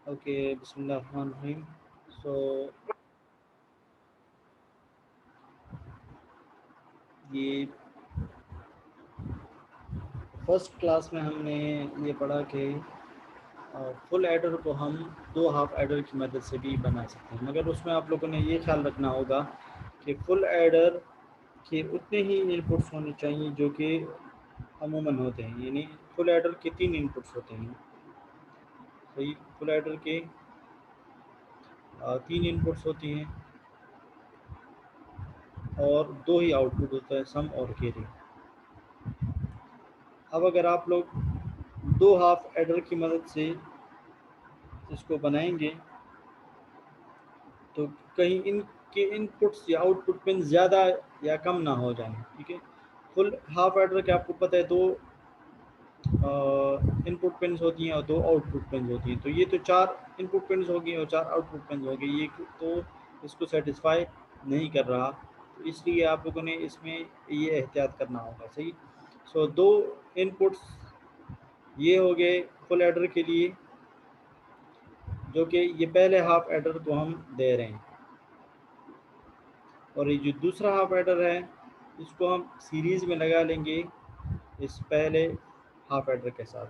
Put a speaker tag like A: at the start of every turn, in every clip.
A: Okay, बिस्मिल्लाहिर्रहमानिर्रहीम। सो ये first class में हमने ये पढ़ा कि फुल एडर को हम दो हाफ एडर की मदद से भी बना सकते हैं, मगर उसमें आप लोगों ने ये ख्याल रखना होगा कि फुल एडर के उतने ही इनपुट्स होने चाहिए जो कि अमूमन होते हैं। यानी फुल एडर के 3 इनपुट्स होते हैं। सही, फुल एडर के 3 इनपुट्स होती हैं और 2 ही आउटपुट होता है, सम और कैरी। अब अगर आप लोग दो हाफ एडर की मदद से इसको बनाएंगे तो कहीं इनके इनपुट्स या आउटपुट पिन ज़्यादा या कम ना हो जाएं। ठीक है, फुल हाफ एडर के आपको पता है दो इनपुट पिन्स होती हैं और दो आउटपुट पिन्स होती हैं। तो ये तो 4 इनपुट पिन्स हो गई और 4 आउटपुट पिन्स हो गई, ये तो इसको सेटिस्फाई नहीं कर रहा। तो इसलिए आप लोगों ने इसमें ये एहतियात करना होगा। सही, सो दो इनपुट्स ये हो गए फुल एडर के लिए, जो कि ये पहले हाफ एडर को हम दे रहे हैं, और ये जो दूसरा हाफ एडर है इसको हम सीरीज़ में लगा लेंगे इस पहले हाफ एडर के साथ।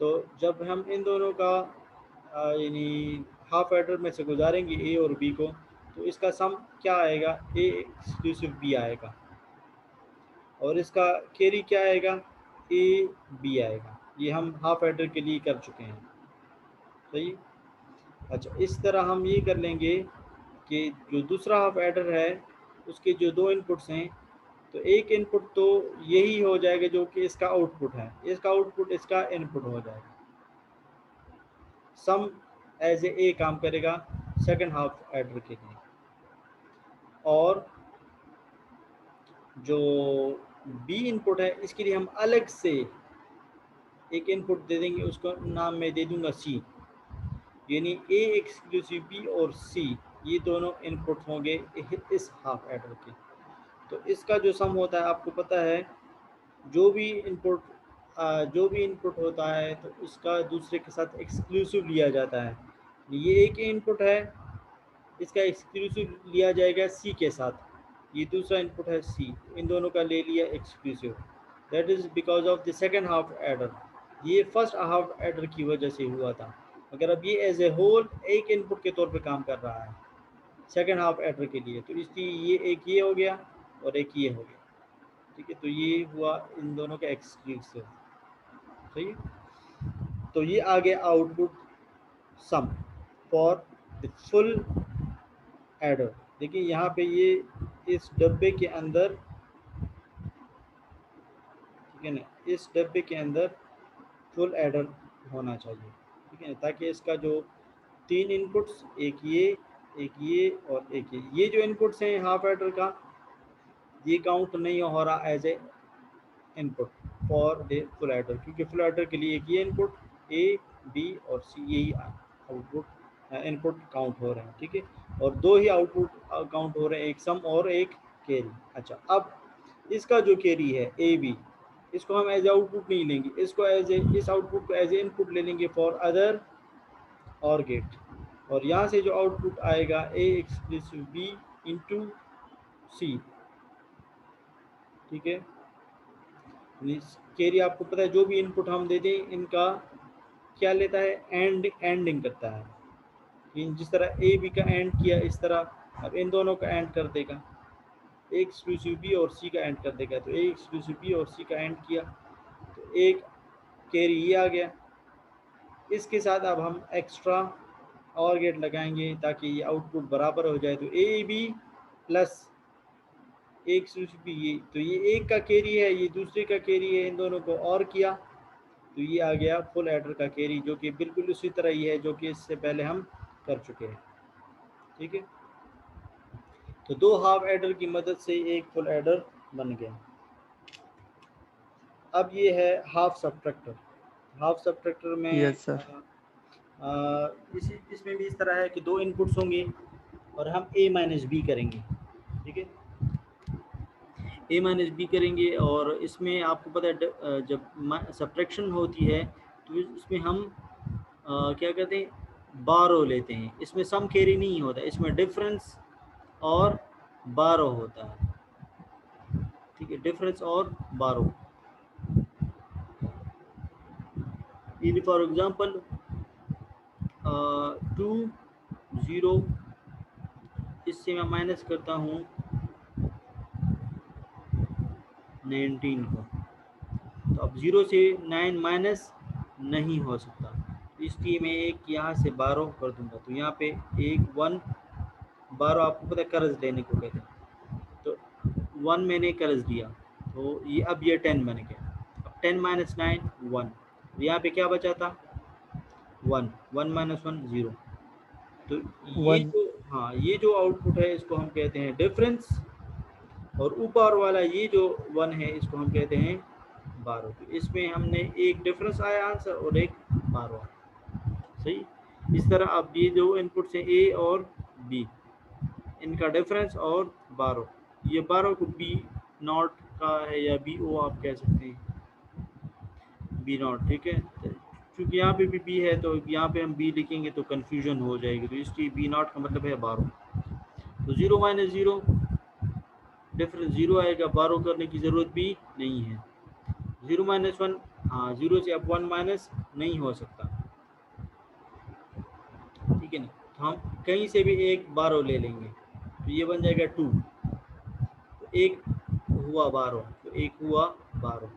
A: तो जब हम इन दोनों का यानी हाफ एडर में से गुजारेंगे ए और बी को, तो इसका सम क्या आएगा, ए एक्सक्लूसिव बी आएगा, और इसका कैरी क्या आएगा, ए बी आएगा। ये हम हाफ एडर के लिए कर चुके हैं। सही, अच्छा, इस तरह हम ये कर लेंगे कि जो दूसरा हाफ एडर है उसके जो दो इनपुट्स हैं, तो एक इनपुट तो यही हो जाएगा जो कि इसका आउटपुट है, इसका आउटपुट इसका इनपुट हो जाएगा। सम एज ए काम करेगा सेकंड हाफ एडर के लिए, और जो बी इनपुट है इसके लिए हम अलग से एक इनपुट दे देंगे, उसको नाम मैं दे दूंगा सी। यानी ए एक्सक्लूसिव बी और सी, ये दोनों इनपुट होंगे इस हाफ एडर के। तो इसका जो सम होता है आपको पता है, जो भी इनपुट होता है तो उसका दूसरे के साथ एक्सक्लूसिव लिया जाता है। ये एक इनपुट है, इसका एक्सक्लूसिव लिया जाएगा सी के साथ। ये दूसरा इनपुट है सी, इन दोनों का ले लिया exclusive. That is because of the second half adder. ये फर्स्ट हाफ एडर की वजह से हुआ था, मगर अब ये एज ए होल एक इनपुट के तौर पे काम कर रहा है सेकेंड हाफ एडर के लिए। तो इसलिए ये एक ये हो गया और एक ये हो गया। ठीक है, तो ये हुआ इन दोनों का एक्सक्लूसिव। सही है? तो ये आ गया output sum for the full adder. देखिए यहाँ पे ये इस डब्बे के अंदर, ठीक है ना, इस डब्बे के अंदर फुल एडर होना चाहिए। ठीक है ना, ताकि इसका जो 3 इनपुट्स, एक ये और एक ये जो इनपुट्स हैं हाफ एडर का, ये काउंट नहीं हो रहा as a input for the full adder, क्योंकि फुल एडर के लिए एक ये इनपुट ए बी और सी, यही आउटपुट इनपुट काउंट हो रहे हैं। ठीक है, और दो ही आउटपुट काउंट हो रहे हैं, एक सम और एक कैरी। अच्छा, अब इसका जो कैरी है ए बी, इसको हम एज आउटपुट नहीं लेंगे, इसको एज ए इस आउटपुट को एज ए इनपुट ले लेंगे फॉर अदर और गेट। और यहाँ से जो आउटपुट आएगा ए एक्सक्लूसिव बी इंटू सी। ठीक है, कैरी आपको पता है जो भी इनपुट हम दे दें इनका क्या लेता है, एंडिंग करता है। जिस तरह ए बी का एंड किया, इस तरह अब इन दोनों का एंड कर देगा, ए एक्सक्लूसिव बी और सी का एंड कर देगा। तो ए एक्सक्लूसिव बी और सी का एंड किया तो एक कैरी ये आ गया। इसके साथ अब हम एक्स्ट्रा और गेट लगाएंगे ताकि ये आउटपुट बराबर हो जाए। तो ए बी प्लस एक बी, ये तो ये एक का कैरी है, ये दूसरे का कैरी है, इन दोनों को और किया तो ये आ गया फुल एडर का कैरी, जो कि बिल्कुल उसी तरह ही है जो कि इससे पहले हम कर चुके हैं। ठीक है, तो दो हाफ एडर की मदद से एक फुल एडर बन गया। अब ये है हाफ सब्ट्रैक्टर। हाफ सब्ट्रैक्टर में
B: यस सर।
A: इसमें भी इस तरह है कि दो इनपुट्स होंगे और हम ए माइनस बी करेंगे। ठीक है, ए माइनस बी करेंगे, और इसमें आपको पता है जब सब्ट्रैक्शन होती है तो इसमें हम क्या कहते हैं, बारो लेते हैं। इसमें सम कैरी नहीं होता, इसमें डिफरेंस और बारो होता है, ठीक है, डिफरेंस और बारो। इन फॉर एग्जांपल 2 0, इससे मैं माइनस करता हूँ 19 को, तो अब 0 से 9 माइनस नहीं हो सकता, इसलिए मैं एक यहाँ से 12 कर दूंगा। तो यहाँ पे एक 1 12 आपको पता है कर्ज लेने को कहते हैं, तो 1 मैंने कर्ज दिया, तो ये अब ये 10 बन गया। अब 10 माइनस 9 1, यहाँ पे क्या बचा था 1, 1 माइनस 1 0। तो ये
B: वन।
A: जो, हाँ, ये जो आउटपुट है इसको हम कहते हैं डिफरेंस, और ऊपर वाला ये जो 1 है इसको हम कहते हैं 12। तो इसमें हमने एक डिफरेंस आया आंसर और एक 12, सही। इस तरह अब ये जो इनपुट्स हैं ए और बी, इनका डिफरेंस और 12, ये 12 को बी नॉट का है या बी ओ आप कह सकते हैं, बी नॉट, ठीक है। क्योंकि यहाँ पे भी बी है तो यहाँ पे हम बी लिखेंगे तो कंफ्यूजन हो जाएगी, तो इसलिए बी नॉट का मतलब है 12। तो 0 माइनस 0, डिफरेंस 0 आएगा, 12 करने की ज़रूरत भी नहीं है। 0 माइनस 1, हाँ 0 से अब 1 माइनस नहीं हो सकता, ठीक है ना। तो हम कहीं से भी एक 12 ले लेंगे, तो ये बन जाएगा 2, तो एक हुआ 12, तो एक हुआ 12।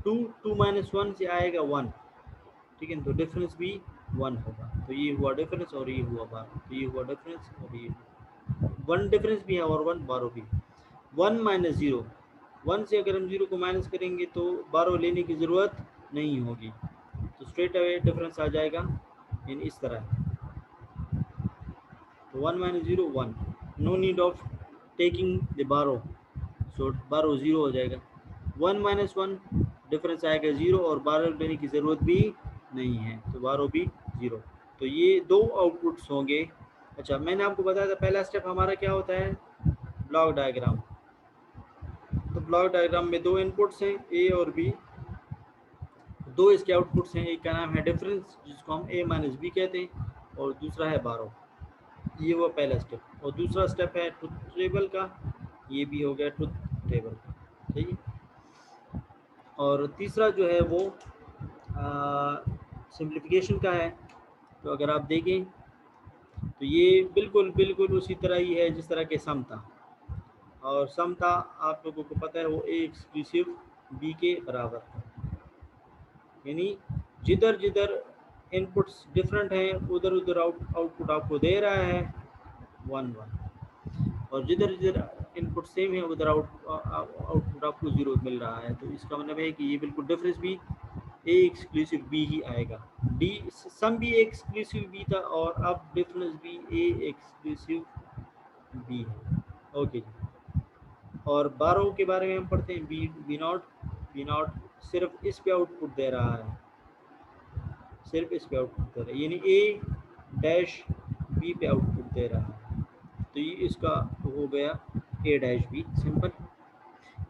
A: 2 माइनस 1 से आएगा 1, ठीक है, तो डिफरेंस भी 1 होगा। तो ये हुआ डिफरेंस और ये हुआ 12, तो ये हुआ डिफरेंस और ये 1 डिफरेंस भी है और 1 12 भी। 1 माइनस 0, 1 से अगर हम 0 को माइनस करेंगे तो 12 लेने की ज़रूरत नहीं होगी, तो स्ट्रेट अवे डिफरेंस आ जाएगा इन इस तरह। तो 1 minus 0 1, no need of taking the 12, so 12 0 हो जाएगा। 1 माइनस 1, डिफरेंस आएगा 0 और 12 लेने की ज़रूरत भी नहीं है, तो 12 भी 0। तो ये दो आउटपुट्स होंगे। अच्छा, मैंने आपको बताया था पहला स्टेप हमारा क्या होता है, ब्लॉक डायग्राम। तो ब्लॉक डायग्राम में दो इनपुट्स हैं ए और बी, दो इसके आउटपुट्स हैं, एक का नाम है डिफरेंस जिसको हम ए माइनस बी कहते हैं, और दूसरा है 12। ये वो पहला स्टेप, और दूसरा स्टेप है ट्रुथ टेबल का, ये भी हो गया ट्रुथ टेबल का, सही है। और तीसरा जो है वो सिंप्लीफिकेशन का है। तो अगर आप देखें तो ये बिल्कुल बिल्कुल उसी तरह ही है जिस तरह के सम था, और सम था आप लोगों को पता है वो ए एक्सक्लूसिव बी के बराबर था, यानी जिधर जिधर इनपुट्स डिफरेंट हैं उधर उधर आउटपुट आपको दे रहा है 1 1, और जिधर जिधर इनपुट सेम है उधर आउटपुट आपको 0 मिल रहा है। तो इसका मतलब है कि ये बिल्कुल डिफरेंस भी ए एक्सक्लूसिव बी ही आएगा। डी सम भी एक्सक्लूसिव बी था और अब डिफरेंस भी ए एक्सक्लूसिव बी है, ओके जी। और 12 के बारे में हम पढ़ते हैं, बी नॉट सिर्फ इस पे आउटपुट दे रहा है, सिर्फ इस पे आउटपुट दे रहा है, यानी ए डैश बी पे आउटपुट दे रहा है। तो ये इसका हो गया ए डैश बी, सिंपल।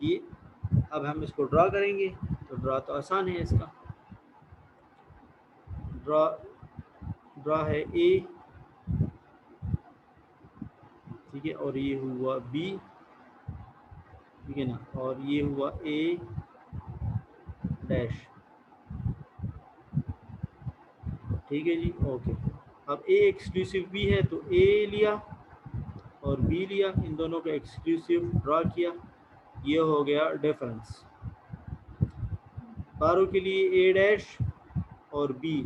A: ये अब हम इसको ड्रा करेंगे, तो ड्रा तो आसान है इसका, ड्रा ड्रा है ए, ठीक है, और ये हुआ बी, ठीक है ना, और ये हुआ ए डैश, ठीक है जी, ओके। अब ए एक्सक्लूसिव बी है तो ए लिया और बी लिया, इन दोनों का एक्सक्लूसिव ड्रा किया, ये हो गया डिफरेंस। 12 के लिए ए डैश और बी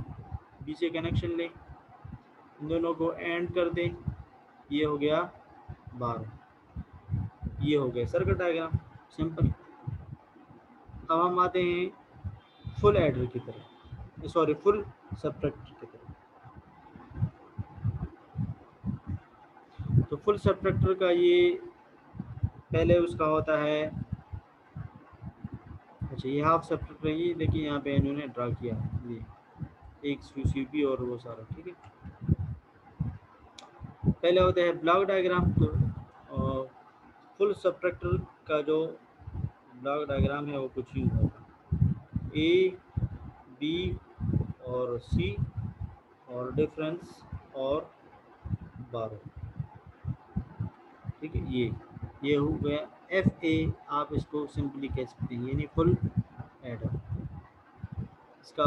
A: से कनेक्शन लें, इन दोनों को एंड कर दें, ये हो गया 12, ये हो गया सर्किट डायग्राम, सिंपल। अब हम आते हैं फुल एडर की तरफ, सॉरी फुल सब्ट्रैक्टर की तरफ। तो फुल सब्ट्रैक्टर का ये पहले उसका होता है, अच्छा ये हाफ सब्ट्रैक्टर, ये देखिए यहाँ पे इन्होंने ड्रा किया है, ये एक सीबी और वो सारा, ठीक है। पहले होता है ब्लॉक डायग्राम। तो फुल सब्ट्रैक्टर का जो ब्लॉक डायग्राम है वो कुछ यूँ होगा, ए बी और सी और डिफरेंस और 12। ठीक है, ये हो गया एफ ए। आप इसको सिंपली कह सकते हैं यानी फुल एडर। इसका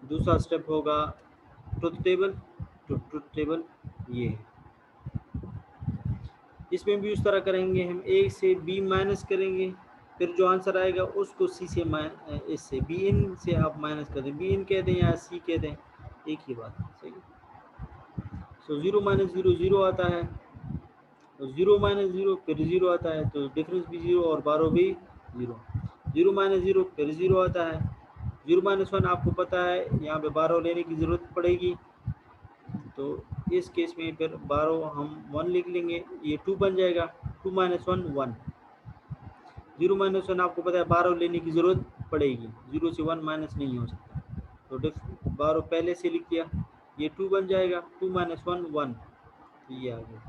A: दूसरा स्टेप होगा ट्रुथ टेबल। तो ट्रुथ टेबल ये है, इसमें भी उस तरह करेंगे हम, ए से बी माइनस करेंगे, फिर जो आंसर आएगा उसको सी से इससे बी इन से आप माइनस कर दें, बी इन कह दें या सी कह दें, एक ही बात है। सही। सो 0 माइनस 0 0 आता है, तो 0 माइनस 0 फिर 0 आता है, तो डिफरेंस भी 0 और 12 भी 0। 0 माइनस 0 फिर 0 आता है, 0 माइनस 1 आपको पता है यहाँ पे 12 लेने की ज़रूरत पड़ेगी, तो इस केस में फिर 12 हम 1 लिख लेंगे, ये 2 बन जाएगा। 2 माइनस 1 1। 0 माइनस 1 आपको पता है 12 लेने की ज़रूरत पड़ेगी, 0 से 1 माइनस नहीं हो सकता, तो 12 पहले से लिख दिया, ये 2 बन जाएगा। 2 माइनस 1 1, ये आ गया।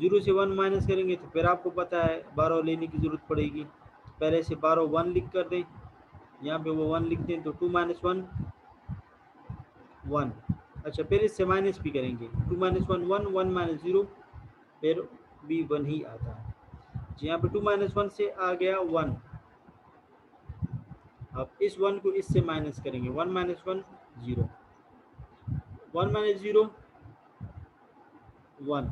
A: 0 से 1 माइनस करेंगे तो फिर आपको पता है 12 लेने की ज़रूरत पड़ेगी, पहले से 12 1 लिख कर दें, यहाँ पे वो 1 लिख दें, तो 2 माइनस 1 1। अच्छा, फिर इससे माइनस भी करेंगे, 2 माइनस 1 1, 1 माइनस 0 फिर भी 1 ही आता है। यहाँ पे 2 माइनस 1 से आ गया 1। अब इस 1 को इससे माइनस करेंगे, 1 माइनस 1 0, 1 माइनस 0 1,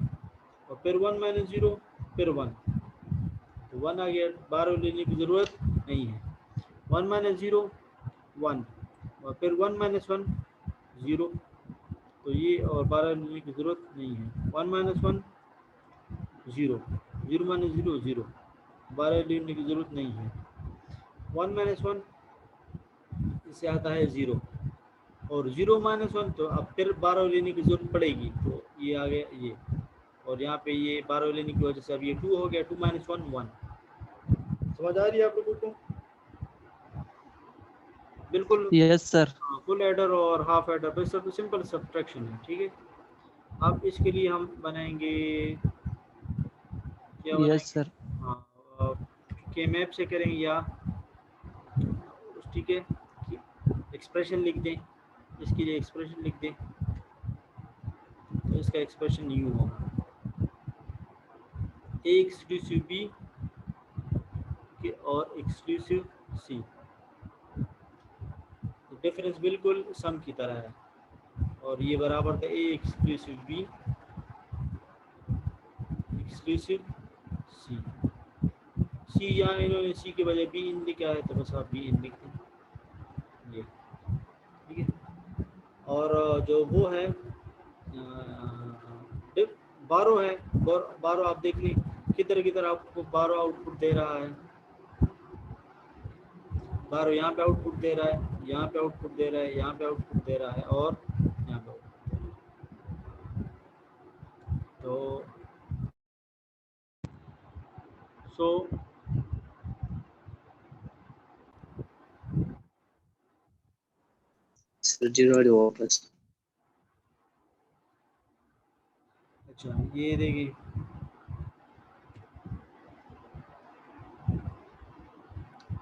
A: और फिर 1 माइनस 0 फिर 1, तो 1 आ गया, 12 लेने की ज़रूरत नहीं है। 1 माइनस 0 1, और फिर 1 माइनस 1 0, तो ये और 12 लेने की ज़रूरत नहीं है। 1 माइनस 1 0, 0 माइनस 0 0, 12 लेने की ज़रूरत नहीं है। 1 माइनस 1 इससे आता है 0, और 0 माइनस 1, तो अब फिर 12 लेने की ज़रूरत पड़ेगी, तो ये आ गया ये, और यहाँ पे ये 12 लेने की वजह से अब ये 2 हो गया। 2 माइनस 1 1। समझ आ रही है आप लोगों को? बिल्कुल।
B: Yes sir.
A: फुल एडर और हाफ एडर बस सब सिंपल सब्ट्रैक्शन है। ठीक है, अब इसके लिए हम बनाएंगे, क्या
B: यस
A: बनाएंगे?
B: सर।
A: हाँ, के मैप से करें या ठीक है, एक्सप्रेशन लिख दें, इसके लिए एक्सप्रेशन लिख दें, तो इसका एक्सप्रेशन यूँ होगा, ए एक्सक्लूसिव बी और एक्सक्लूसिव सी, तो डिफरेंस बिल्कुल सम की तरह है, और ये बराबर था ए एक्सक्लूसिव बी एक्सक्लूसिव सी। सी यहाँ इन्होंने सी के बजाय बी इन लिखा है, तो बस आप बी इन लिख दें, ये ठीक है। और जो वो है 12 है, 12 आप देख लें किधर किधर आपको 12 आउटपुट दे रहा है। 12 यहाँ पे आउटपुट दे रहा है, यहाँ पे आउटपुट दे रहा है, यहाँ पे आउटपुट दे रहा है, और यहाँ पे आउटपुट दे रहा है। तो सो
C: सर 0 वापस।
A: अच्छा, ये देखिए,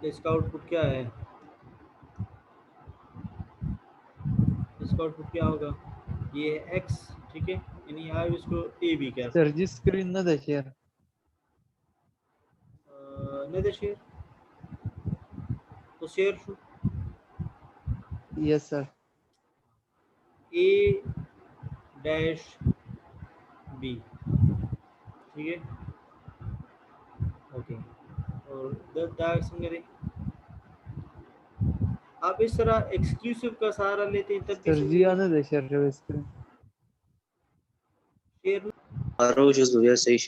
A: इसका आउटपुट क्या है, इसका आउटपुट क्या होगा, ये है एक्स, ठीक है, यानी आप इसको ए भी कह सकते
B: सर जी स्क्रीन ना देखिए।
A: नहीं दे शेयर, तो शेयर शू
B: यस सर।
A: ए डैश बी, ठीक है, ओके, और दाग संगे आप इस तरह एक्सक्लूसिव का सहारा लेते हैं तब भी
B: सर जी
A: सही है।
B: आने दे शेयर स्क्रीन।
A: शेयर
C: आरोज जुया सही।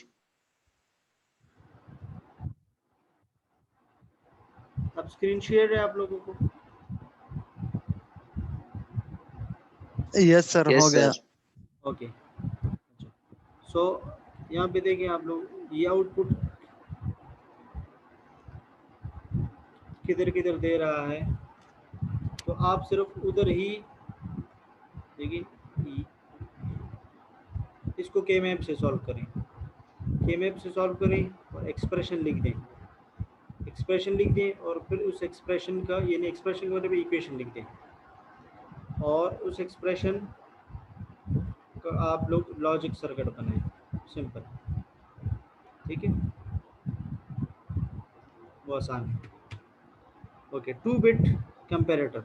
A: अब स्क्रीन शेयर है आप लोगों को?
B: यस सर, हो
C: यस
B: गया।
C: सर।
A: ओके, अच्छा, सो यहाँ पे देखें आप लोग, ये आउटपुट किधर किधर दे रहा है, तो आप सिर्फ उधर ही देखिए, इसको के मैप से सॉल्व करें, के मैप से सॉल्व करें और एक्सप्रेशन लिख दें, एक्सप्रेशन लिख दें, और फिर उस एक्सप्रेशन का यानी एक्सप्रेशन के मतलब इक्वेशन लिख दें, और उस एक्सप्रेशन का आप लोग लॉजिक सर्किट बनाएं, सिंपल, ठीक है, वो आसान है। Okay, 2 bit comparator.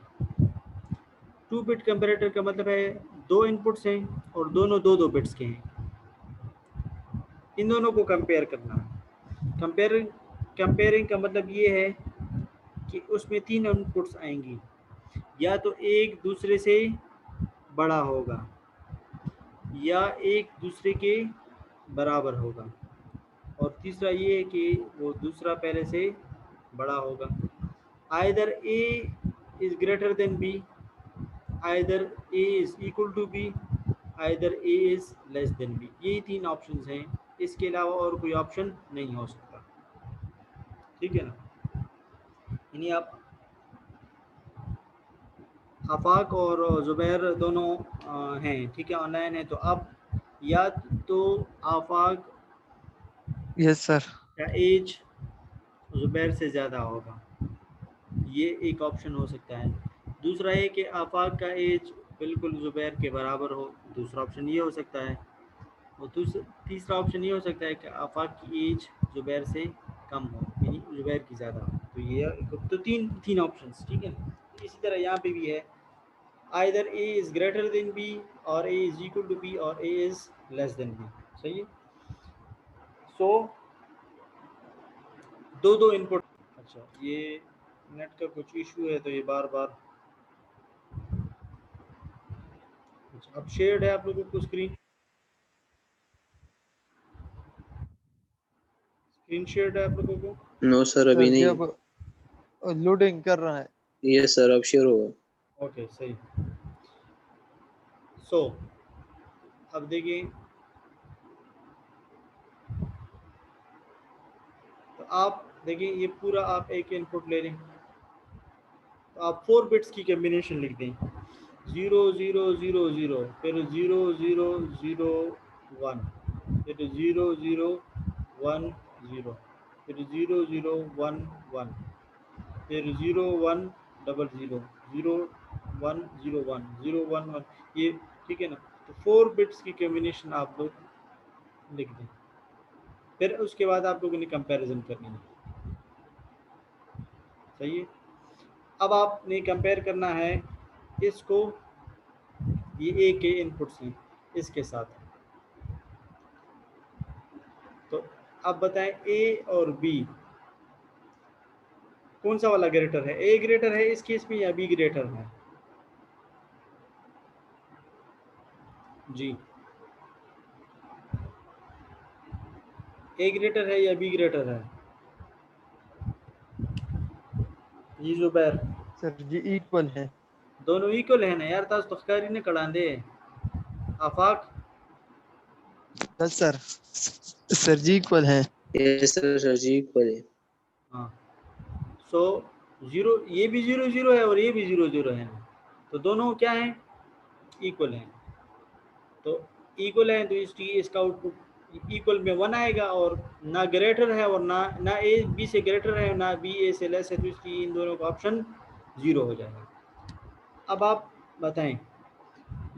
A: 2 bit comparator का मतलब है 2 इनपुट्स हैं और दोनों 2 2 बिट्स के हैं, इन दोनों को कंपेयर करना है। कंपेयरिंग का मतलब ये है कि उसमें 3 इनपुट्स आएंगी, या तो एक दूसरे से बड़ा होगा या एक दूसरे के बराबर होगा, और तीसरा ये है कि वो दूसरा पहले से बड़ा होगा। Either A is greater than B, either A is equal to B, either A is less than B. यही 3 ऑप्शंस हैं, इसके अलावा और कोई ऑप्शन नहीं हो सकता, ठीक है ना। यानी आप आफाक और ज़ुबैर दोनों हैं, ठीक है, ऑनलाइन है, तो अब या तो आफाक
B: यस सर।
A: का एज ज़ुबैर से ज़्यादा होगा, ये एक ऑप्शन हो सकता है। दूसरा है कि आफाक का एज बिल्कुल ज़ुबैर के बराबर हो, दूसरा ऑप्शन ये हो सकता है। और तीसरा ऑप्शन ये हो सकता है कि आफाक की एज ज़ुबैर से कम हो, यानी ज़ुबैर की ज़्यादा हो। तो ये तो तीन ऑप्शंस, ठीक है ना। इसी तरह यहाँ पे भी है, either A is greater than B, और A is equal to B, और A is less than B. सही है। सो दो इनपुट। अच्छा, ये नेट का कुछ इशू है तो ये बार बार। अच्छा, अब शेयर्ड है आप लोगों को स्क्रीन शेयर्ड है आप लोगों को।
C: नो सर अभी
B: सर जी
C: नहीं।
B: अब लोडिंग कर रहा है।
C: यस सर अब शेयर होगा।
A: ओके, सही। सो अब देखिए, तो आप देखिए ये पूरा आप एक इनपुट ले लें, तो आप 4 बिट्स की कम्बिनेशन लिख दें, 0 0 0 0, फिर 0 0 0 1, फिर 0 0 1 0, फिर 0 0 1 1, फिर 0 1 0 0 0 1 0 1 0 1 1, ये ठीक है ना। तो 4 बिट्स की कम्बिनेशन आप लोग लिख दें, फिर उसके बाद आप लोगों ने कंपैरिजन करनी है। सही है। अब आपने कंपेयर करना है इसको, ये ए के इनपुट्स हैं, इसके साथ। तो अब बताएं ए और बी कौन सा वाला ग्रेटर है, ए ग्रेटर है इस केस में या बी ग्रेटर है? जी, ए ग्रेटर है या बी ग्रेटर है? जी जुबैर।
B: सर जी इक्वल है।
A: दोनों इक्वल है ना यार, ताज तख्कारी ने कड़ा दे आफाक।
B: Yes sir. सर जी इक्वल है।
C: यस सर जी इक्वल है।
A: हाँ, सो 0, ये भी 0 0 है और ये भी 0 0 है, तो दोनों क्या हैं, इक्वल हैं। तो इक्वल है तो इसका आउटपुट इक्वल में 1 आएगा, और ना ग्रेटर है और ना ए बी से ग्रेटर है, ना बी ए से लेस है, तो इसकी इन दोनों का ऑप्शन 0 हो जाएगा। अब आप बताएं,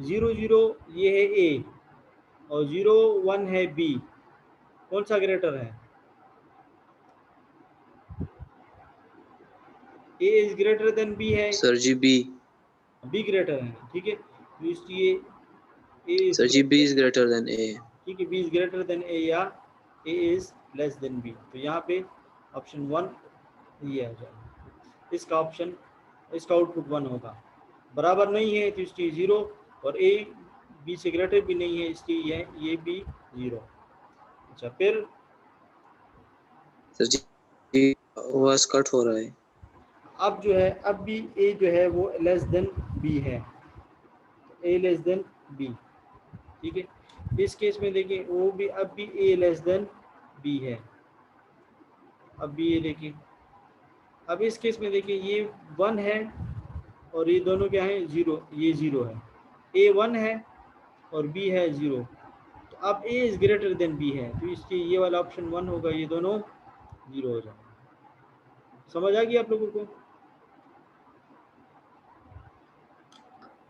A: 0 0 ये है ए और 0 1 है बी, कौन सा ग्रेटर है? A is greater than B है,
C: सर जी बी।
A: बी ग्रेटर है, ठीक है, तो इसलिए ए इज
C: सर जी B
A: greater,
C: is greater than A.
A: ठीक है, B is greater than A या A is less than B. तो यहाँ पे ऑप्शन 1 ये आ जाएगा, इसका ऑप्शन, इसका आउटपुट 1 होगा। बराबर नहीं है तो इसलिए 0, और ए बी से ग्रेटर भी नहीं है इसलिए ये भी 0। अच्छा, फिर
C: सर जी आवाज कट हो रहा है।
A: अब जो है, अब भी ए जो है वो लेस देन बी है, ए लेस देन बी, ठीक है। इस केस में देखिए वो भी, अब भी ए लेस देन बी है, अब भी ये देखिए। अब इस केस में देखिए ये 1 है और ये दोनों क्या है, 0, ये 0 है, ए 1 है और बी है 0, तो अब ए इज ग्रेटर देन बी है, तो इसलिए ये वाला ऑप्शन 1 होगा, ये दोनों 0 हो जाएगा। समझ आ गई आप लोगों को?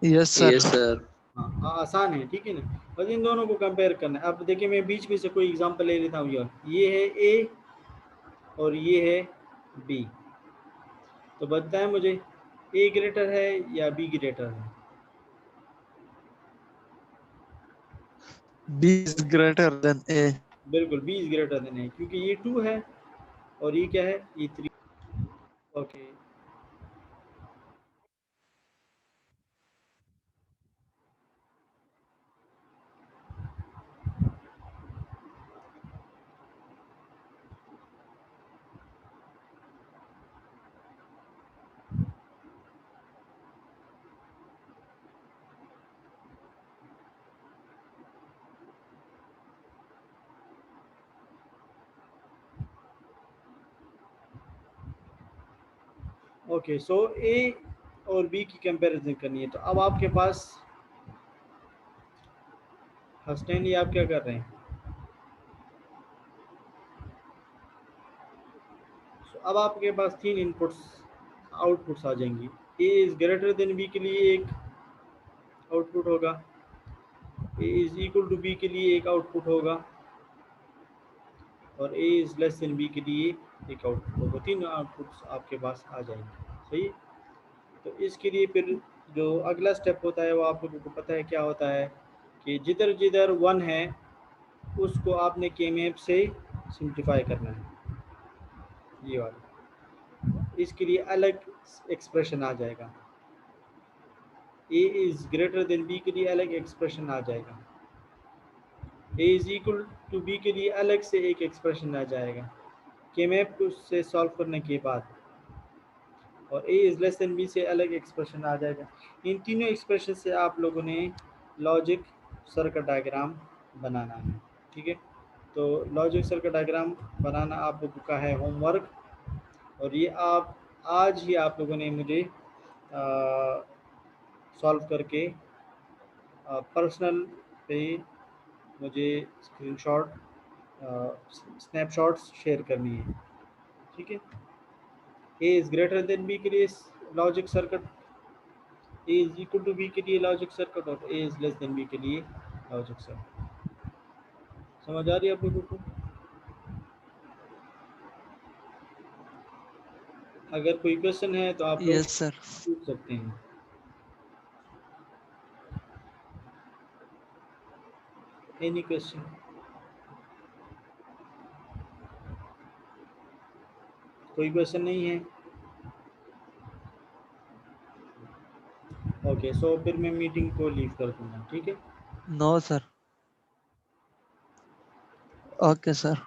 B: Yes sir.
C: Yes, sir.
A: हाँ आसान है, ठीक है ना। बस इन दोनों को कंपेयर करना है। अब देखिए मैं बीच में से कोई एग्जांपल ले लेता हूँ यार, ये है ए और ये है बी, तो बताएं मुझे ए ग्रेटर है या बी ग्रेटर है?
B: B is greater than A.
A: बिल्कुल बी इज ग्रेटर देन ए, क्योंकि ये 2 है और ये क्या है, ये 3। ओके ओके, सो ए और बी की कंपैरिजन करनी है। तो अब आपके पास हसनैन, ये आप क्या कर रहे हैं? अब आपके पास 3 इनपुट्स आउटपुट्स आ जाएंगी। ए इज ग्रेटर देन बी के लिए एक आउटपुट होगा, ए इज इक्वल टू बी के लिए एक आउटपुट होगा, और A is less than B के लिए एक आउटपुट होगा। 3 आउटपुट्स आपके पास आ जाएंगे, सही। तो इसके लिए फिर जो अगला स्टेप होता है वो आप लोगों को पता है क्या होता है, कि जिधर जिधर 1 है उसको आपने के मैप से सिंप्लीफाई करना है, ये वाला। इसके लिए अलग एक्सप्रेशन आ जाएगा, ए इज ग्रेटर देन बी के लिए अलग एक्सप्रेशन आ जाएगा, ए इज इक्वल टू बी के लिए अलग से एक एक्सप्रेशन आ जाएगा के मैप से सॉल्व करने के बाद, और A is less than B से अलग एक्सप्रेशन आ जाएगा। इन तीनों एक्सप्रेशन से आप लोगों ने लॉजिक सर्किट डायग्राम बनाना है, ठीक है। तो लॉजिक सर्किट डायग्राम बनाना आप लोगों का है होमवर्क, और ये आप आज ही आप लोगों ने मुझे सॉल्व करके पर्सनल पे मुझे स्क्रीनशॉट स्नैपशॉट्स शेयर करनी है, ठीक है। A is greater than B के लिए logic circuit, A is equal to B के लिए लॉजिक सर्किट, और A is less than B के लिए लॉजिक सर्किट। समझ आ रही है आप लोगों को? अगर कोई क्वेश्चन है तो आप लोग
B: यस सर।
A: पूछ सकते हैं। Any question? कोई क्वेश्चन नहीं है? ओके, सो फिर मैं मीटिंग को लीव कर दूंगा, ठीक है।
B: No sir. Okay sir.